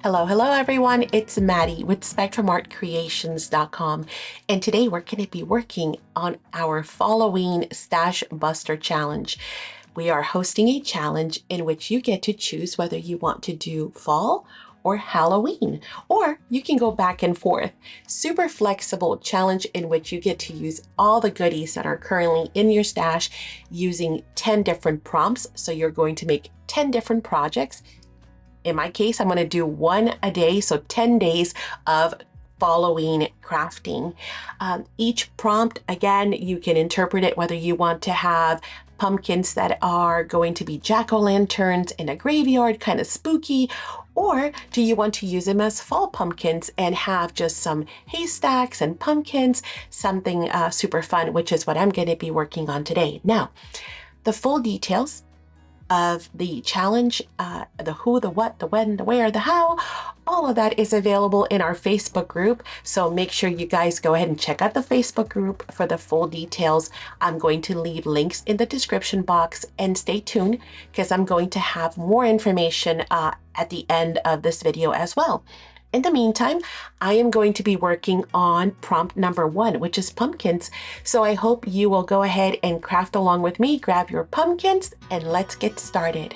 Hello everyone. It's Maddie with SpectrumArtCreations.com, and today we're going to be working on our FallOween Stash Buster Challenge. We are hosting a challenge in which you get to choose whether you want to do fall or Halloween, or you can go back and forth. Super flexible challenge in which you get to use all the goodies that are currently in your stash using 10 different prompts. So you're going to make 10 different projects. In my case, I'm going to do one a day, so 10 days of FallOween crafting. Each prompt, again, you can interpret it whether you want to have pumpkins that are going to be jack-o'-lanterns in a graveyard, kind of spooky, or do you want to use them as fall pumpkins and have just some haystacks and pumpkins, something super fun, which is what I'm going to be working on today. Now, the full details of the challenge, the who, the what, the when, the where, the how, all of that is available in our Facebook group. So make sure you guys go ahead and check out the Facebook group for the full details. I'm going to leave links in the description box, and stay tuned because I'm going to have more information at the end of this video as well. In the meantime, I am going to be working on prompt number 1, which is pumpkins. So I hope you will go ahead and craft along with me, grab your pumpkins, and let's get started.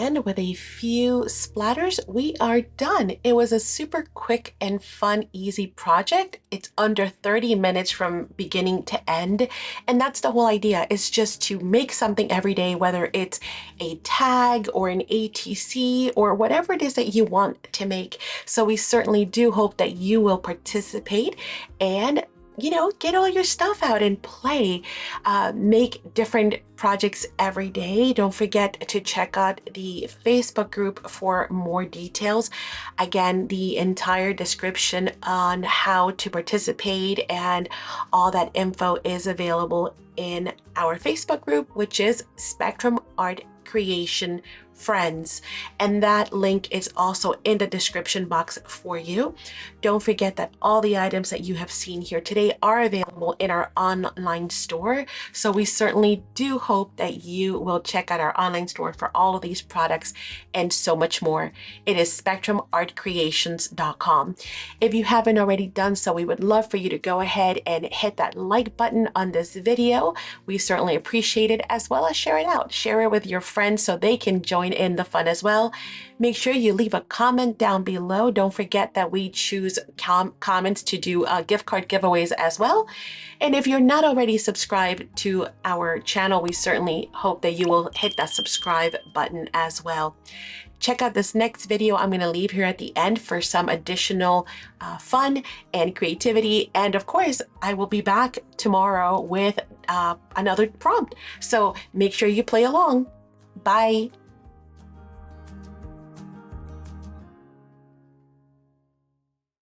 And with a few splatters, we are done. It was a super quick and fun, easy project. It's under 30 minutes from beginning to end. And that's the whole idea, is just to make something every day, whether it's a tag or an ATC or whatever it is that you want to make. So we certainly do hope that you will participate and get all your stuff out and play. Make different projects every day. Don't forget to check out the Facebook group for more details. Again, the entire description on how to participate and all that info is available in our Facebook group, which is Spectrum Art Creation Friends, and that link is also in the description box for you. Don't forget that all the items that you have seen here today are available in our online store, so we certainly do hope that you will check out our online store for all of these products and so much more. It is spectrumartcreations.com. If you haven't already done so, we would love for you to go ahead and hit that like button on this video. We certainly appreciate it, as well as share it out. Share it with your friends so they can join in the fun as well. Make sure you leave a comment down below. Don't forget that we choose comments to do gift card giveaways as well. And if you're not already subscribed to our channel, we certainly hope that you will hit that subscribe button as well. Check out this next video I'm going to leave here at the end for some additional fun and creativity. And of course, I will be back tomorrow with another prompt. So make sure you play along. Bye.